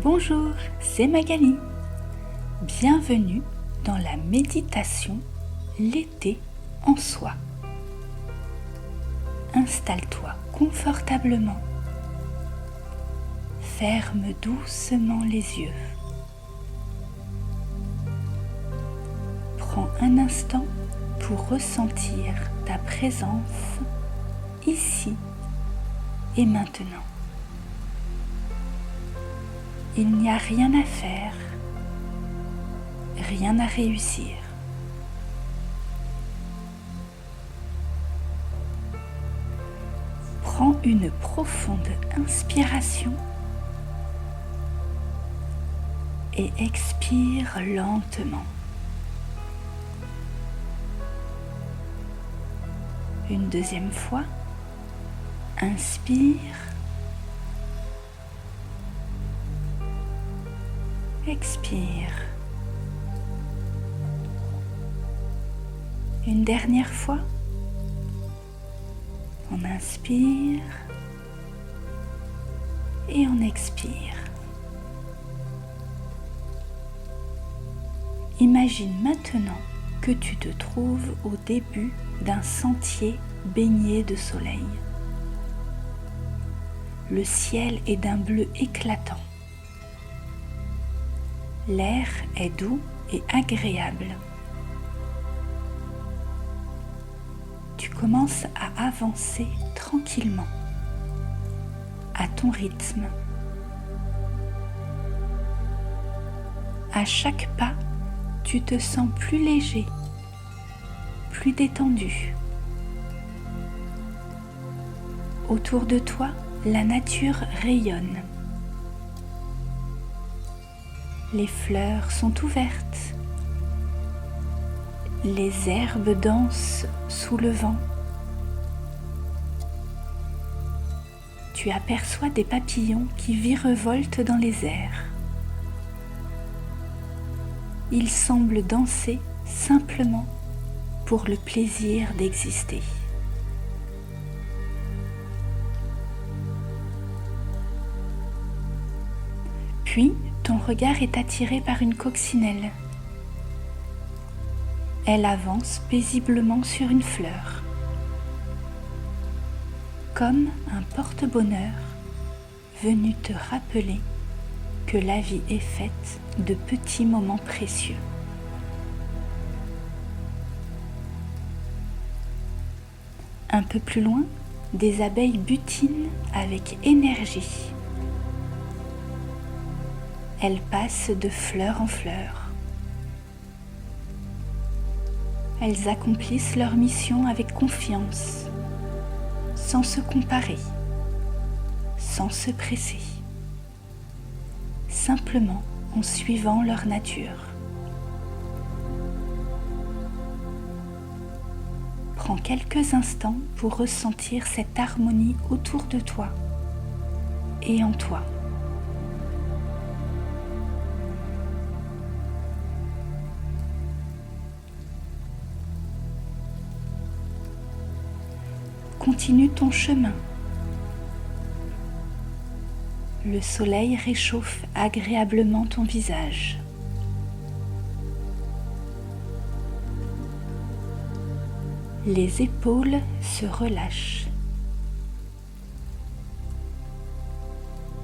Bonjour, c'est Magali. Bienvenue dans la méditation L'été en soi. Installe-toi confortablement. Ferme doucement les yeux. Prends un instant pour ressentir ta présence ici et maintenant. Il n'y a rien à faire, rien à réussir. Prends une profonde inspiration et expire lentement. Une deuxième fois, inspire, expire. Une dernière fois, on inspire et on expire. Imagine maintenant que tu te trouves au début d'un sentier baigné de soleil. Le ciel est d'un bleu éclatant. L'air est doux et agréable. Tu commences à avancer tranquillement, à ton rythme. À chaque pas, tu te sens plus léger, plus détendu. Autour de toi, la nature rayonne. Les fleurs sont ouvertes. Les herbes dansent sous le vent. Tu aperçois des papillons qui virevoltent dans les airs. Ils semblent danser simplement pour le plaisir d'exister. Puis, ton regard est attiré par une coccinelle. Elle avance paisiblement sur une fleur, comme un porte-bonheur venu te rappeler que la vie est faite de petits moments précieux. Un peu plus loin, des abeilles butinent avec énergie. Elles passent de fleur en fleur. Elles accomplissent leur mission avec confiance, sans se comparer, sans se presser, simplement en suivant leur nature. Prends quelques instants pour ressentir cette harmonie autour de toi et en toi. Continue ton chemin. Le soleil réchauffe agréablement ton visage. Les épaules se relâchent.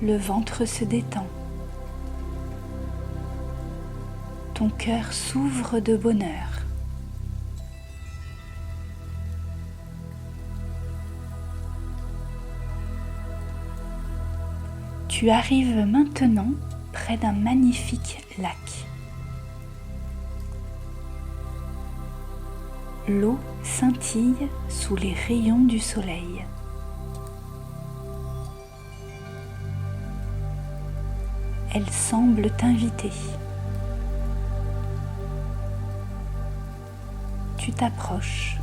Le ventre se détend. Ton cœur s'ouvre de bonheur. Tu arrives maintenant près d'un magnifique lac. L'eau scintille sous les rayons du soleil. Elle semble t'inviter. Tu t'approches.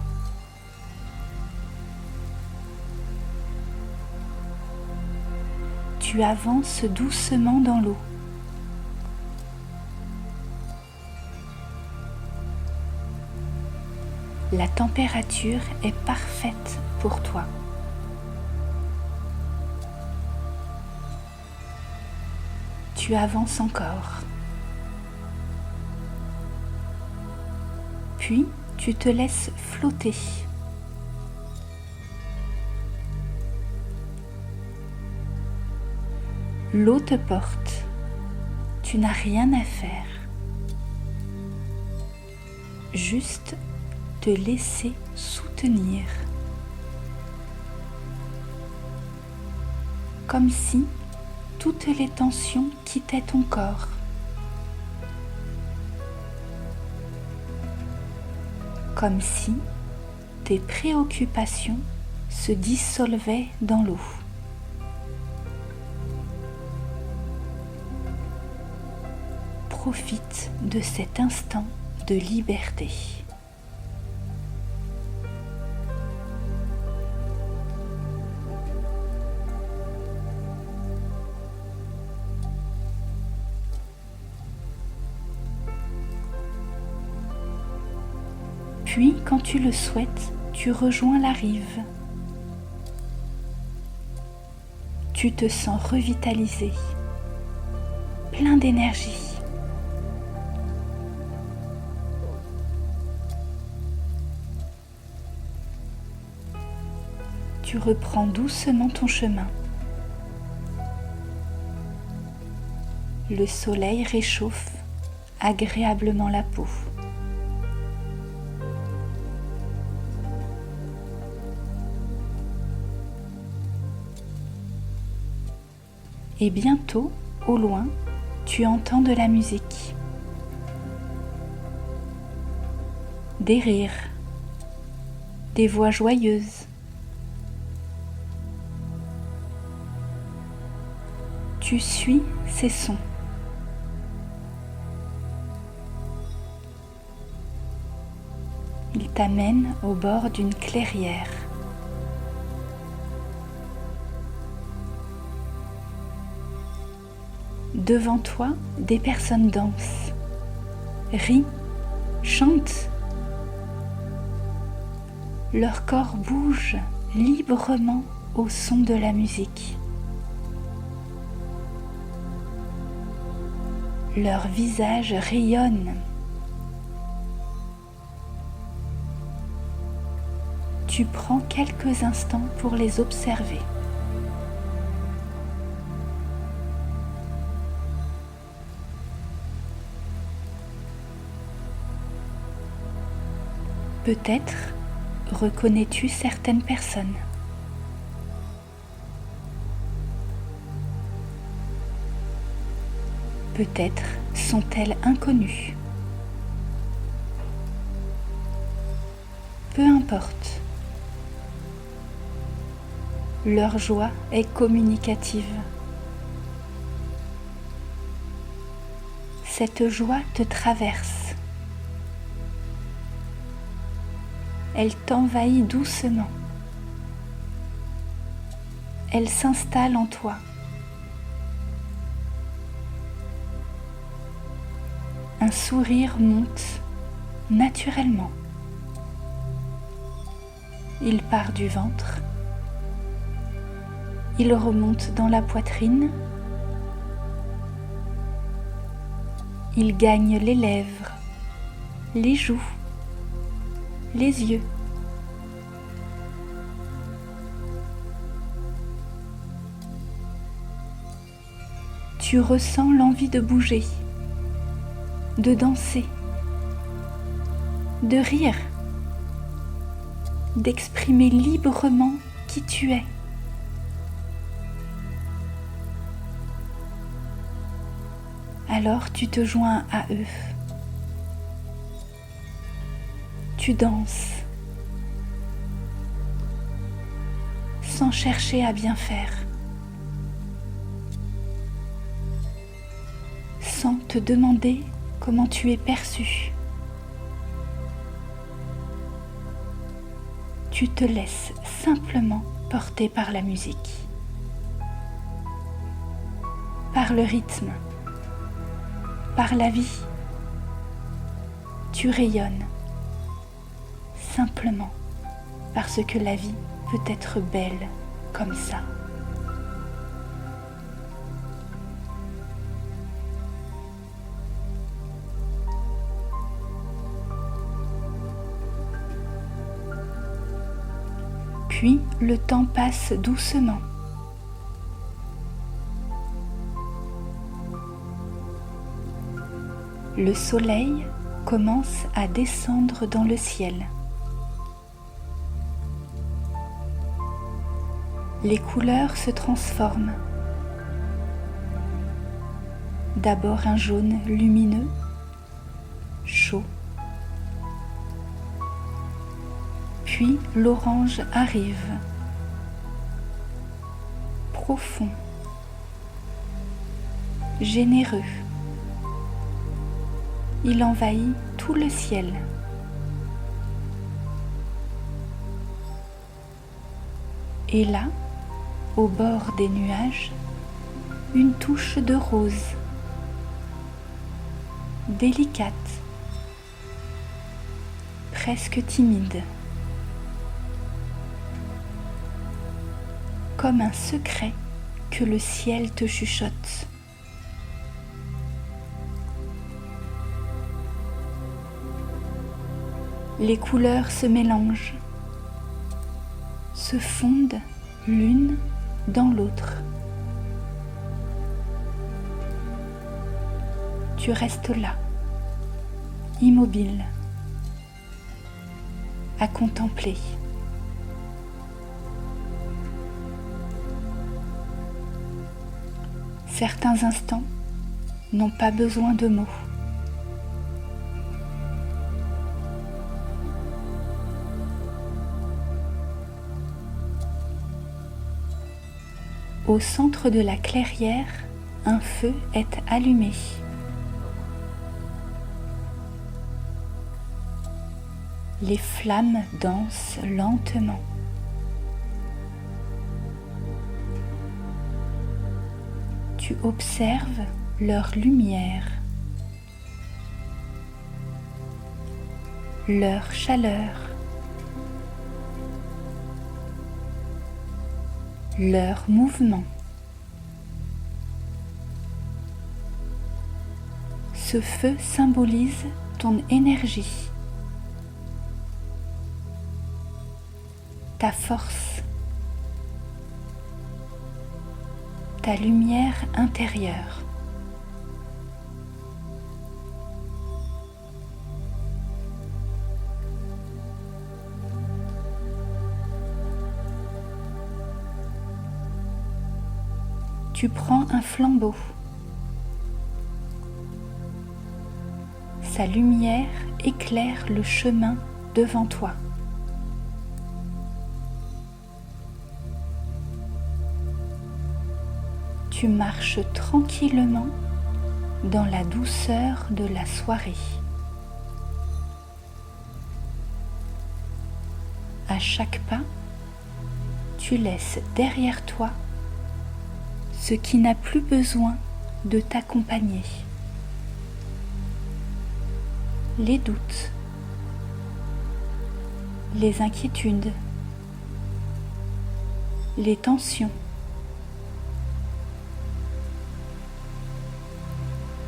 Tu avances doucement dans l'eau. La température est parfaite pour toi. tu avances encore. Puis tu te laisses flotter. L'eau te porte. Tu n'as rien à faire. Juste te laisser soutenir. Comme si toutes les tensions quittaient ton corps. Comme si tes préoccupations se dissolvaient dans l'eau. Profite de cet instant de liberté. Puis, quand tu le souhaites, tu rejoins la rive. Tu te sens revitalisé, plein d'énergie. Tu reprends doucement ton chemin. Le soleil réchauffe agréablement la peau. Et bientôt, au loin, tu entends de la musique. Des rires, des voix joyeuses. Tu suis ces sons. Ils t'amènent au bord d'une clairière. Devant toi, des personnes dansent, rient, chantent. Leur corps bouge librement au son de la musique. Leur visage rayonne. Tu prends quelques instants pour les observer. Peut-être reconnais-tu certaines personnes. Peut-être sont-elles inconnues. Peu importe. Leur joie est communicative. Cette joie te traverse. Elle t'envahit doucement. Elle s'installe en toi. Un sourire monte naturellement. Il part du ventre. Il remonte dans la poitrine. Il gagne les lèvres, les joues, les yeux. Tu ressens l'envie de bouger, de danser, de rire, d'exprimer librement qui tu es. Alors tu te joins à eux. Tu danses sans chercher à bien faire, sans te demander comment tu es perçu. Tu te laisses simplement porter par la musique, par le rythme, par la vie. Tu rayonnes simplement parce que la vie peut être belle comme ça. Puis le temps passe doucement. Le soleil commence à descendre dans le ciel. Les couleurs se transforment. D'abord un jaune lumineux, chaud. Puis l'orange arrive, profond, généreux. Il envahit tout le ciel. Et là, au bord des nuages, une touche de rose, délicate, presque timide, comme un secret que le ciel te chuchote. Les couleurs se mélangent, se fondent l'une dans l'autre. Tu restes là, immobile, à contempler. Certains instants n'ont pas besoin de mots. Au centre de la clairière, un feu est allumé. Les flammes dansent lentement. Tu observes leur lumière, leur chaleur, leur mouvement. Ce feu symbolise ton énergie, ta force, ta lumière intérieure. Tu prends un flambeau. Sa lumière éclaire le chemin devant toi. Tu marches tranquillement dans la douceur de la soirée. À chaque pas, tu laisses derrière toi ce qui n'a plus besoin de t'accompagner. Les doutes, les inquiétudes, les tensions.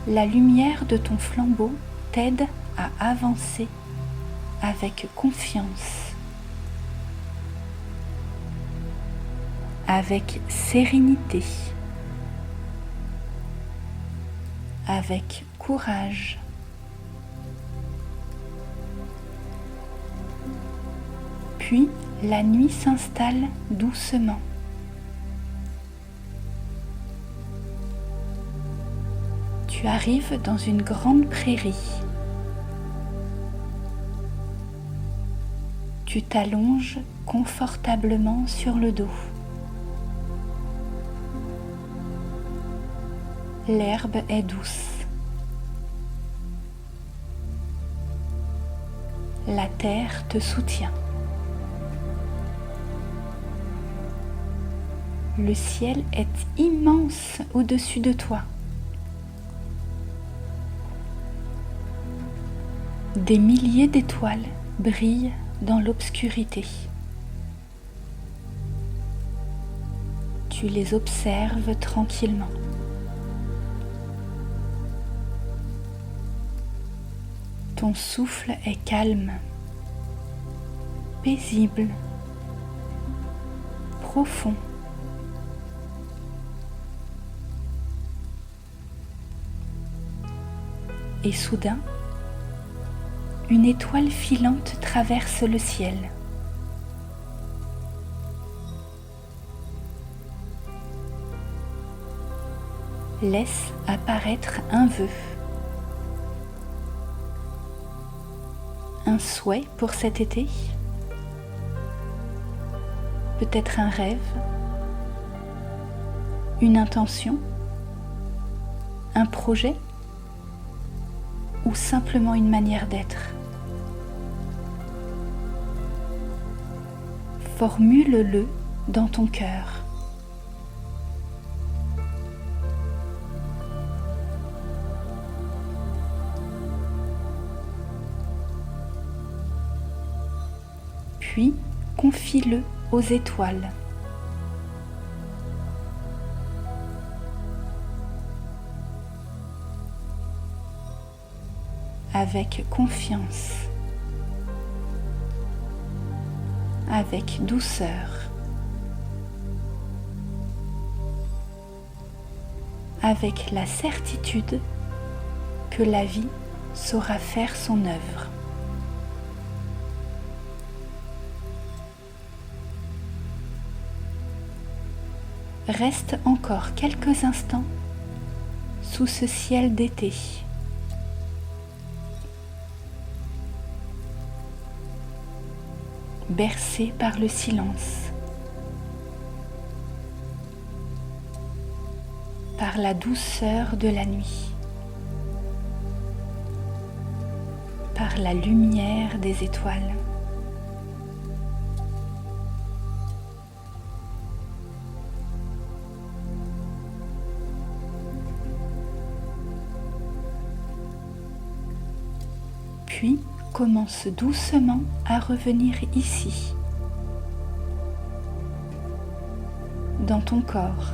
La lumière de ton flambeau t'aide à avancer avec confiance, avec sérénité, avec courage. Puis la nuit s'installe doucement. Tu arrives dans une grande prairie. Tu t'allonges confortablement sur le dos. L'herbe est douce. La terre te soutient. Le ciel est immense au-dessus de toi. Des milliers d'étoiles brillent dans l'obscurité. Tu les observes tranquillement. Ton souffle est calme, paisible, profond. Et soudain, une étoile filante traverse le ciel. Laisse apparaître un vœu, un souhait pour cet été, peut-être un rêve, une intention, un projet ou simplement une manière d'être. Formule-le dans ton cœur. Puis, confie-le aux étoiles. Avec confiance, avec douceur, avec la certitude que la vie saura faire son œuvre. Reste encore quelques instants sous ce ciel d'été. Bercé par le silence, par la douceur de la nuit, par la lumière des étoiles. Puis, commence doucement à revenir ici, dans ton corps.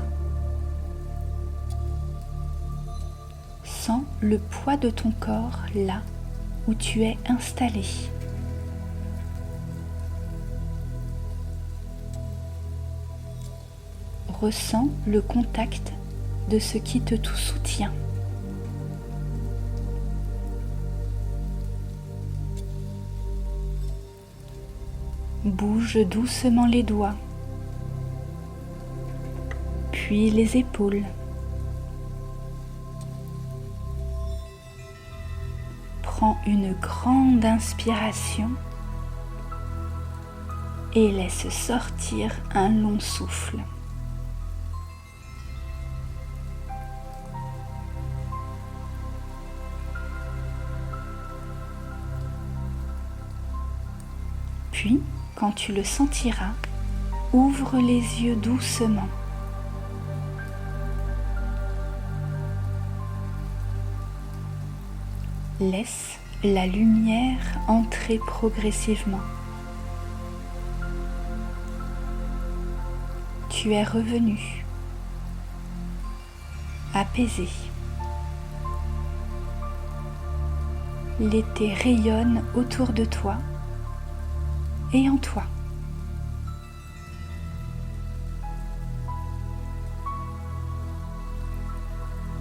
Sens le poids de ton corps là où tu es installé. Ressens le contact de ce qui te soutient. Bouge doucement les doigts, puis les épaules. Prends une grande inspiration et laisse sortir un long souffle. Puis, quand tu le sentiras, ouvre les yeux doucement. Laisse la lumière entrer progressivement. Tu es revenu, apaisé. L'été rayonne autour de toi et en toi.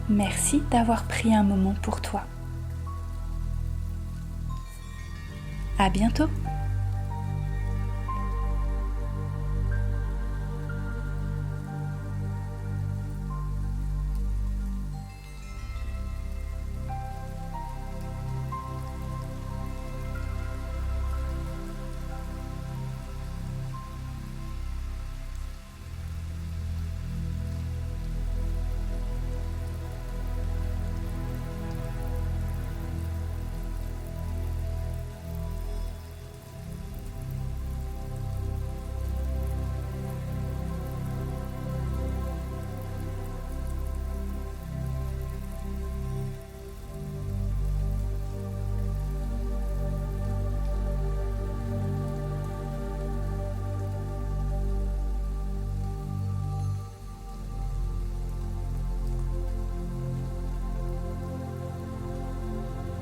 Merci d'avoir pris un moment pour toi. À bientôt.